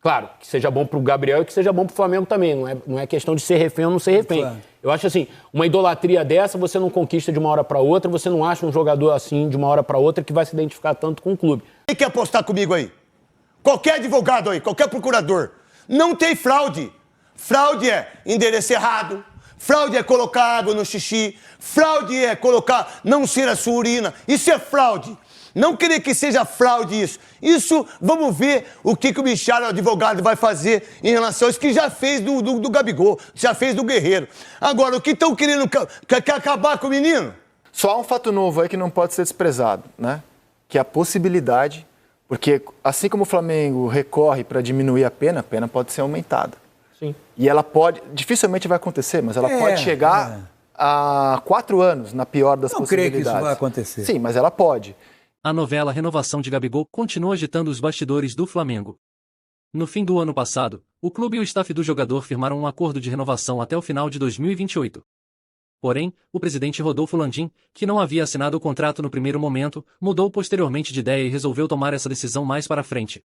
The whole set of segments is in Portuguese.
Claro, que seja bom para o Gabriel e que seja bom para o Flamengo também. Não é questão de ser refém ou não ser refém. Claro. Eu acho assim, uma idolatria dessa você não conquista de uma hora para outra, você não acha um jogador assim de uma hora para outra que vai se identificar tanto com o clube. Quem quer apostar comigo aí? Qualquer advogado aí, qualquer procurador. Não tem fraude. Fraude é endereço errado. Fraude é colocar água no xixi. Fraude é colocar, não ser a sua urina. Isso é fraude. Não querer que seja fraude isso. Isso, vamos ver o que o Michel, o advogado, vai fazer em relação a isso que já fez do Gabigol, já fez do Guerreiro. Agora, o que estão querendo, quer acabar com o menino? Só há um fato novo aí que não pode ser desprezado, né? Que é a possibilidade, porque assim como o Flamengo recorre para diminuir a pena pode ser aumentada. Sim. E ela pode, dificilmente vai acontecer, mas ela pode chegar a 4 anos, na pior das possibilidades. Não creio que isso vai acontecer. Sim, mas ela pode. A novela Renovação de Gabigol continua agitando os bastidores do Flamengo. No fim do ano passado, o clube e o staff do jogador firmaram um acordo de renovação até o final de 2028. Porém, o presidente Rodolfo Landim, que não havia assinado o contrato no primeiro momento, mudou posteriormente de ideia e resolveu tomar essa decisão mais para frente.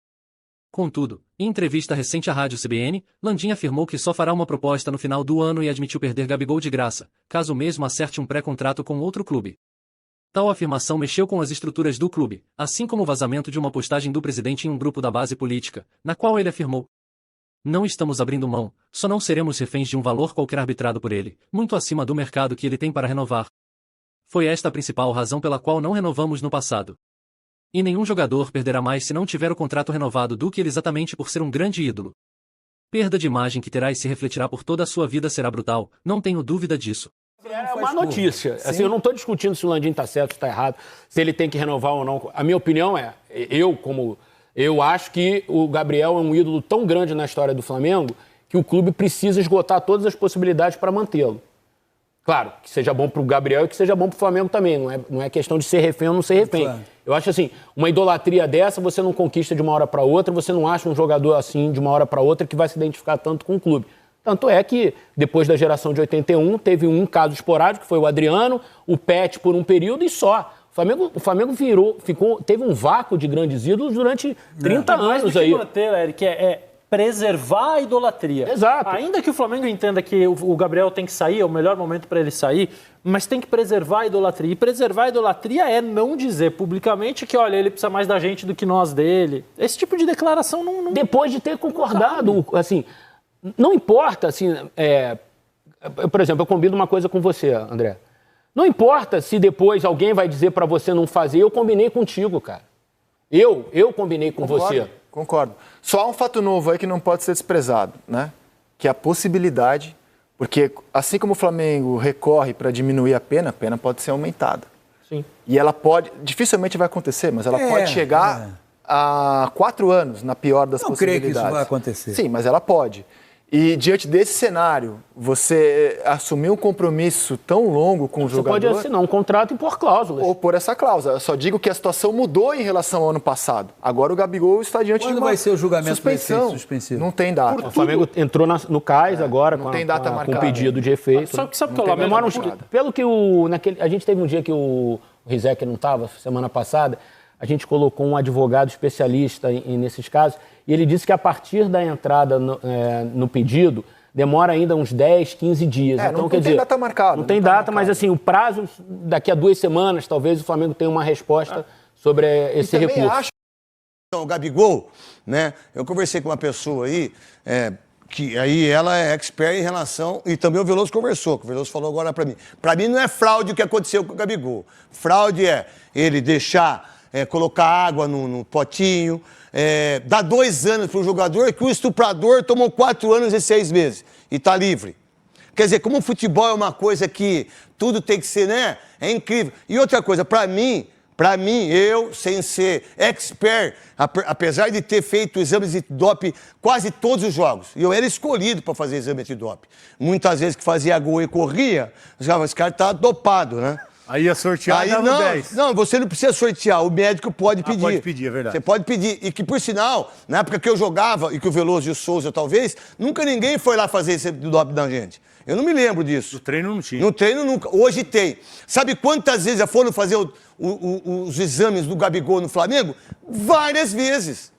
Contudo, em entrevista recente à rádio CBN, Landim afirmou que só fará uma proposta no final do ano e admitiu perder Gabigol de graça, caso o mesmo acerte um pré-contrato com outro clube. Tal afirmação mexeu com as estruturas do clube, assim como o vazamento de uma postagem do presidente em um grupo da base política, na qual ele afirmou: "Não estamos abrindo mão, só não seremos reféns de um valor qualquer arbitrado por ele, muito acima do mercado que ele tem para renovar. Foi esta a principal razão pela qual não renovamos no passado. E nenhum jogador perderá mais se não tiver o contrato renovado do que ele exatamente por ser um grande ídolo. Perda de imagem que terá e se refletirá por toda a sua vida será brutal, não tenho dúvida disso." É uma notícia. Assim, eu não estou discutindo se o Landim está certo, se está errado, se ele tem que renovar ou não. A minha opinião é, eu acho que o Gabriel é um ídolo tão grande na história do Flamengo que o clube precisa esgotar todas as possibilidades para mantê-lo. Claro, que seja bom para o Gabriel e que seja bom para o Flamengo também. Não é questão de ser refém ou não ser refém. Claro. Eu acho assim, uma idolatria dessa você não conquista de uma hora para outra, você não acha um jogador assim de uma hora para outra que vai se identificar tanto com o clube. Tanto é que, depois da geração de 81, teve um caso esporádico, que foi o Adriano, o Pet por um período e só. O Flamengo teve um vácuo de grandes ídolos durante 30 anos aí. Manter, Eric, é preservar a idolatria. Exato. Ainda que o Flamengo entenda que o Gabriel tem que sair, é o melhor momento para ele sair, mas tem que preservar a idolatria. E preservar a idolatria é não dizer publicamente que, olha, ele precisa mais da gente do que nós dele. Esse tipo de declaração não... Depois de ter concordado, assim... Não importa, assim, por exemplo, eu combino uma coisa com você, André. Não importa se depois alguém vai dizer para você não fazer, eu combinei contigo, cara. Eu combinei com você. Concordo. Só há um fato novo aí que não pode ser desprezado, né? Que é a possibilidade, porque assim como o Flamengo recorre para diminuir a pena pode ser aumentada. Sim. E ela pode, dificilmente vai acontecer, mas ela pode chegar a 4 anos, na pior das possibilidades. Não creio que isso vai acontecer. Sim, mas ela pode. E diante desse cenário, você assumir um compromisso tão longo com o jogador... Você pode assinar um contrato e pôr cláusulas. Ou pôr essa cláusula. Eu só digo que a situação mudou em relação ao ano passado. Agora o Gabigol está diante de uma vai ser o julgamento suspensão. Suspensivo? Não tem data. O Flamengo entrou no CAIS agora com o pedido de efeito. Sabe o que eu lamento? Pelo que a gente teve um dia que o Rizek não estava, semana passada, a gente colocou um advogado especialista nesses casos, e ele disse que a partir da entrada no pedido, demora ainda uns 10, 15 dias. Então, não tem data marcada. Não tem data, mas assim, o prazo, daqui a 2 semanas, talvez o Flamengo tenha uma resposta sobre esse recurso. Acho que o Gabigol, né? Eu conversei com uma pessoa aí, que aí ela é expert em relação, e também o Veloso conversou, que o Veloso falou agora para mim. Para mim não é fraude o que aconteceu com o Gabigol. Fraude é ele deixar... colocar água no potinho, dar 2 anos para o jogador, que o estuprador tomou 4 anos e 6 meses e está livre. Quer dizer, como o futebol é uma coisa que tudo tem que ser, né? É incrível. E outra coisa, para mim, eu, sem ser expert, apesar de ter feito exames de doping quase todos os jogos, e eu era escolhido para fazer exame de doping. Muitas vezes que fazia gol e corria, esse cara estava dopado, né? Aí ia sortear e dava 10. Não, você não precisa sortear, o médico pode pedir. Pode pedir, é verdade. Você pode pedir. E que, por sinal, na época que eu jogava, e que o Veloso e o Souza talvez, nunca ninguém foi lá fazer esse doping da gente. Eu não me lembro disso. No treino não tinha. No treino nunca. Hoje tem. Sabe quantas vezes já foram fazer os exames do Gabigol no Flamengo? Várias vezes.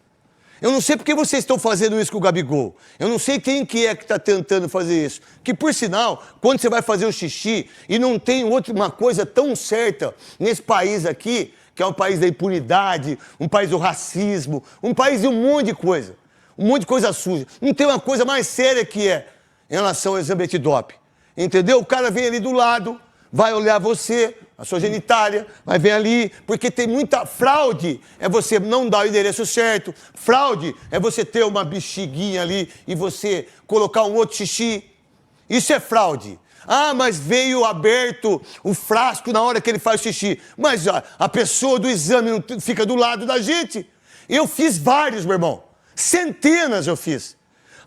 Eu não sei por que vocês estão fazendo isso com o Gabigol. Eu não sei quem que é que está tentando fazer isso. Que, por sinal, quando você vai fazer o xixi e não tem uma coisa tão certa nesse país aqui, que é um país da impunidade, um país do racismo, um país de um monte de coisa. Um monte de coisa suja. Não tem uma coisa mais séria que é em relação ao exame antidoping. Entendeu? O cara vem ali do lado, vai olhar você, a sua genitália, vai vir ali, porque tem muita fraude. É você não dar o endereço certo. Fraude é você ter uma bexiguinha ali e você colocar um outro xixi. Isso é fraude. Ah, mas veio aberto o frasco na hora que ele faz xixi. Mas a pessoa do exame não fica do lado da gente. Eu fiz vários, meu irmão. Centenas eu fiz.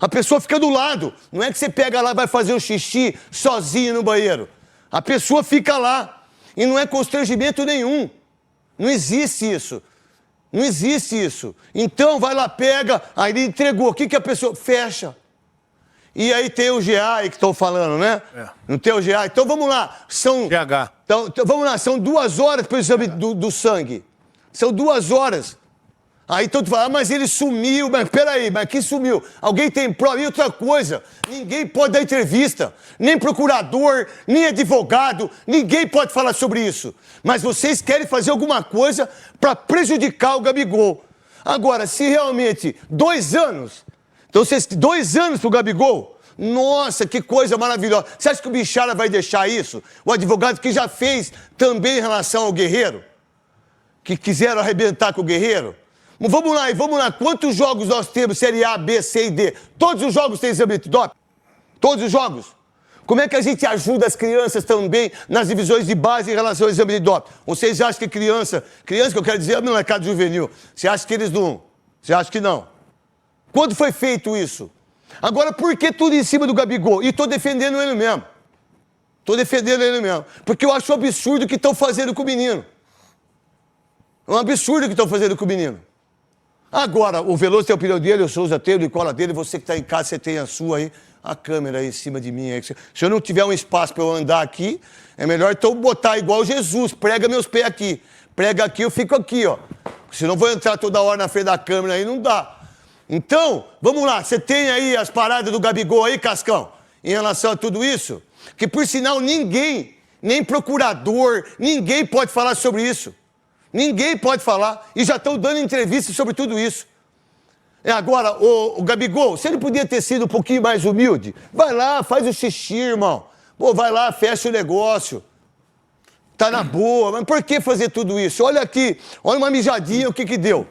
A pessoa fica do lado. Não é que você pega lá e vai fazer o xixi sozinho no banheiro. A pessoa fica lá. E não é constrangimento nenhum. Não existe isso. Não existe isso. Então, vai lá, pega, aí ele entregou. O que a pessoa... Fecha. E aí tem o GA aí que estão falando, né? É. Não tem o GA? Então, vamos lá. São... GH. Então, vamos lá, são 2 horas para o exame do sangue. São 2 horas. Aí todo mundo fala, mas ele sumiu. Mas peraí, mas quem sumiu? Alguém tem prova? E outra coisa, ninguém pode dar entrevista. Nem procurador, nem advogado, ninguém pode falar sobre isso. Mas vocês querem fazer alguma coisa para prejudicar o Gabigol. Agora, se realmente 2 anos, então vocês 2 anos pro Gabigol, nossa, que coisa maravilhosa. Você acha que o Bichara vai deixar isso? O advogado que já fez também em relação ao Guerreiro? Que quiseram arrebentar com o Guerreiro? Vamos lá. Quantos jogos nós temos? Série A, B, C e D. Todos os jogos têm exame antidoping? Todos os jogos? Como é que a gente ajuda as crianças também nas divisões de base em relação ao exame de doping? Vocês acham que criança que eu quero dizer é o mercado juvenil, você acha que eles não? Você acha que não? Quando foi feito isso? Agora, por que tudo em cima do Gabigol? E estou defendendo ele mesmo. Porque eu acho um absurdo o que estão fazendo com o menino. É um absurdo o que estão fazendo com o menino. Agora, o Veloso tem a opinião dele, o Souza tem, o Nicola dele, você que está em casa, você tem a sua aí, a câmera aí em cima de mim. Aí. Se eu não tiver um espaço para eu andar aqui, é melhor então botar igual Jesus, prega meus pés aqui. Prega aqui, eu fico aqui, ó. Senão eu vou entrar toda hora na frente da câmera aí, não dá. Então, vamos lá, você tem aí as paradas do Gabigol aí, Cascão, em relação a tudo isso? Que, por sinal, ninguém, nem procurador, ninguém pode falar sobre isso. Ninguém pode falar. E já estão dando entrevistas sobre tudo isso. Agora, o Gabigol, você não podia ter sido um pouquinho mais humilde? Vai lá, faz o xixi, irmão. Pô, vai lá, fecha o negócio. Tá na boa. Mas por que fazer tudo isso? Olha aqui, olha uma mijadinha, o que deu?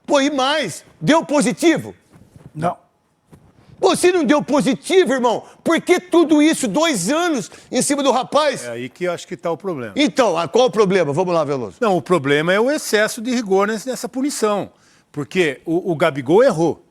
Pô, e mais? Deu positivo? Não. Pô, se não deu positivo, irmão, por que tudo isso, 2 anos em cima do rapaz? É aí que eu acho que está o problema. Então, qual o problema? Vamos lá, Veloso. Não, o problema é o excesso de rigor nessa punição. Porque o Gabigol errou.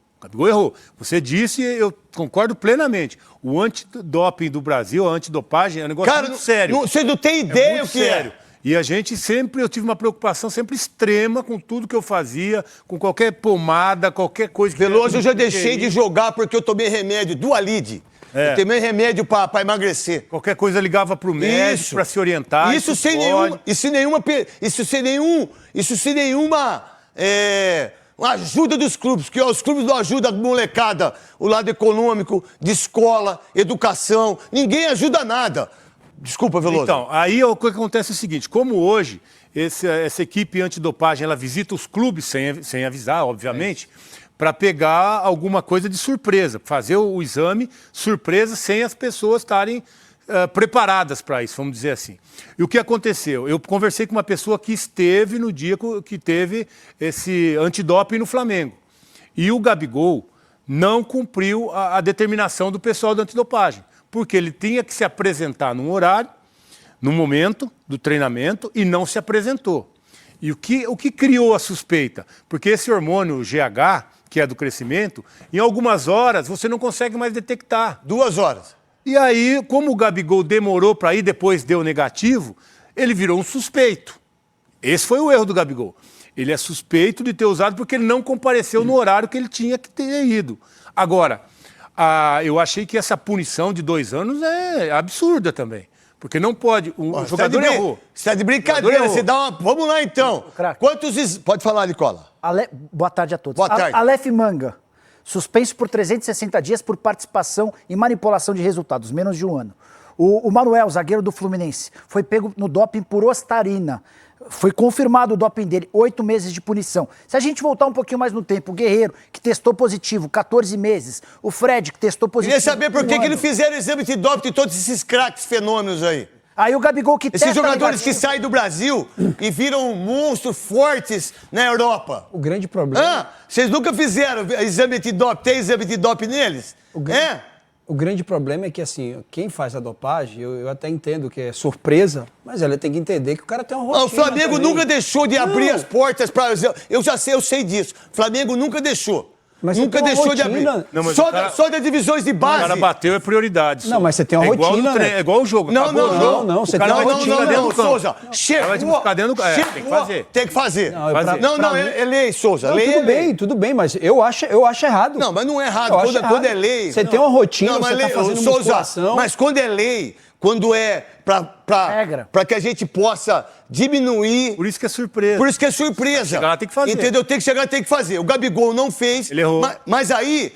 Você disse, eu concordo plenamente. O antidoping do Brasil, a antidopagem, é um negócio muito sério. Você não tem ideia o que sério. E a gente eu tive uma preocupação sempre extrema com tudo que eu fazia, com qualquer pomada, qualquer coisa que... Veloso, eu já deixei de jogar porque eu tomei remédio, Dualide. Eu tomei remédio para emagrecer. Qualquer coisa ligava para o médico para se orientar. Isso sem nenhuma ajuda dos clubes, porque os clubes não ajudam a molecada, o lado econômico, de escola, educação, ninguém ajuda nada. Desculpa, Veloso. Então, aí o que acontece é o seguinte, como hoje essa equipe antidopagem, ela visita os clubes sem avisar, obviamente, para pegar alguma coisa de surpresa, fazer o exame surpresa sem as pessoas estarem preparadas para isso, vamos dizer assim. E o que aconteceu? Eu conversei com uma pessoa que esteve no dia que teve esse antidoping no Flamengo. E o Gabigol não cumpriu a determinação do pessoal da antidopagem, porque ele tinha que se apresentar num horário, no momento do treinamento, e não se apresentou. E o que criou a suspeita? Porque esse hormônio GH, que é do crescimento, em algumas horas você não consegue mais detectar. 2 horas. E aí, como o Gabigol demorou para ir, depois deu negativo, ele virou um suspeito. Esse foi o erro do Gabigol. Ele é suspeito de ter usado porque ele não compareceu no horário que ele tinha que ter ido. Agora, eu achei que essa punição de 2 anos é absurda também. Porque não pode... O jogador errou. Você está de brincadeira. Você dá uma... Vamos lá, então. Quantos... Pode falar, Nicola. Boa tarde a todos. Boa tarde. Aleph Manga, suspenso por 360 dias por participação em manipulação de resultados, menos de um ano. O Manuel, zagueiro do Fluminense, foi pego no doping por ostarina. Foi confirmado o doping dele, 8 meses de punição. Se a gente voltar um pouquinho mais no tempo, o Guerreiro, que testou positivo, 14 meses. O Fred, que testou positivo. Queria saber por que eles fizeram exame de doping de todos esses craques fenômenos aí. Aí o Gabigol que Esses jogadores que saem do Brasil e viram monstros fortes na Europa. O grande problema... Vocês nunca fizeram exame de doping? Tem exame de doping neles? O grande problema é que, assim, quem faz a dopagem, eu até entendo que é surpresa, mas ela tem que entender que o cara tem uma rotina. O Flamengo nunca deixou de abrir as portas para... Eu sei disso. O Flamengo nunca deixou. Mas nunca deixou de abrir. Não, só das divisões de base. O cara bateu é prioridade. Não, mas você tem uma rotina, né? É igual o jogo. Não, você tem uma rotina dentro do campo. Souza, tem que fazer. Tem que fazer. Não, é lei, Souza. Tudo bem, mas eu acho errado. Não, mas não é errado. Quando é lei... Você tem uma rotina, você tá fazendo musculação. Mas quando é lei, quando é para que a gente possa diminuir... Por isso que é surpresa. Por isso que é surpresa. Chegar lá tem que fazer. Entendeu? Tem que chegar, tem que fazer. O Gabigol não fez. Ele errou. Mas aí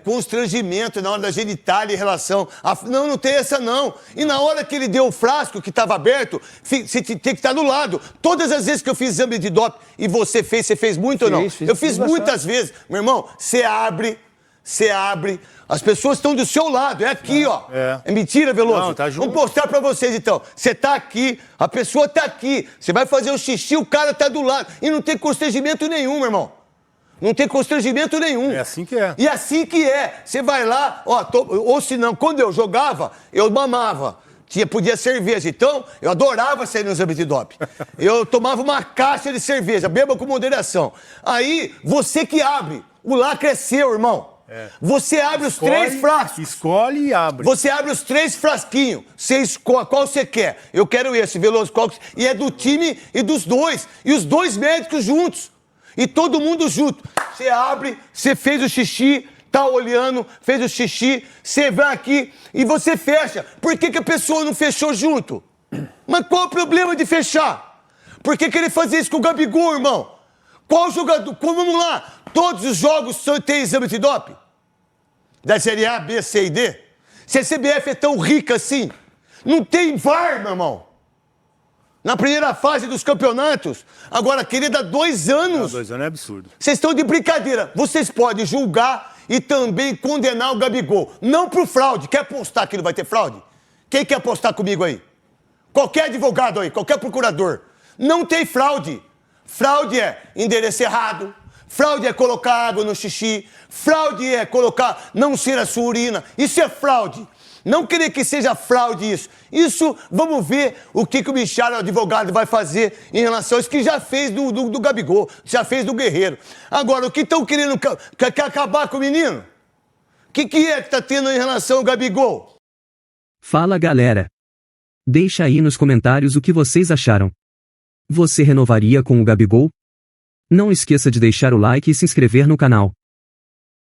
constrangimento na hora da genitália em relação a... Não tem essa não. E na hora que ele deu o frasco que estava aberto, você tem que estar do lado. Todas as vezes que eu fiz exame de doping e você fez muito ou não? Eu fiz muitas vezes. Meu irmão, você abre, as pessoas estão do seu lado, é aqui, ó. É mentira, Veloso? Não, tá junto. Vamos mostrar pra vocês, então. Você tá aqui, a pessoa tá aqui, você vai fazer o xixi, o cara tá do lado. E não tem constrangimento nenhum, meu irmão. Não tem constrangimento nenhum. É assim que é. E assim que é. Você vai lá, ou se não, quando eu jogava, eu mamava. Podia cerveja. Então, eu adorava sair no exame de doping. Eu tomava uma caixa de cerveja, beba com moderação. Aí, você que abre. O lacre é seu, irmão. Você abre os 3 frascos. Escolhe e abre. Você abre os 3 frasquinhos. Você escolhe qual você quer. Eu quero esse, Veloso. E é do time e dos dois. E os 2 médicos juntos. E todo mundo junto. Você abre, você fez o xixi, tá olhando, fez o xixi, você vai aqui e você fecha. Por que a pessoa não fechou junto? Mas qual o problema de fechar? Por que ele fazia isso com o Gabigol, irmão? Qual jogador? Vamos lá. Todos os jogos têm exame de doping? Da Série A, B, C e D? Se a CBF é tão rica assim, não tem VAR, meu irmão. Na primeira fase dos campeonatos. Agora, querer dar 2 anos... Não, 2 anos é absurdo. Vocês estão de brincadeira. Vocês podem julgar e também condenar o Gabigol. Não por fraude. Quer apostar que não vai ter fraude? Quem quer apostar comigo aí? Qualquer advogado aí, qualquer procurador. Não tem fraude. Fraude é endereço errado. Fraude é colocar água no xixi. Fraude é colocar, não ser a sua urina. Isso é fraude. Não querer que seja fraude isso. Isso, vamos ver o que o Michel, o advogado, vai fazer em relação a isso que já fez do Gabigol, já fez do Guerreiro. Agora, o que estão querendo, quer acabar com o menino? O que é que está tendo em relação ao Gabigol? Fala, galera. Deixa aí nos comentários o que vocês acharam. Você renovaria com o Gabigol? Não esqueça de deixar o like e se inscrever no canal.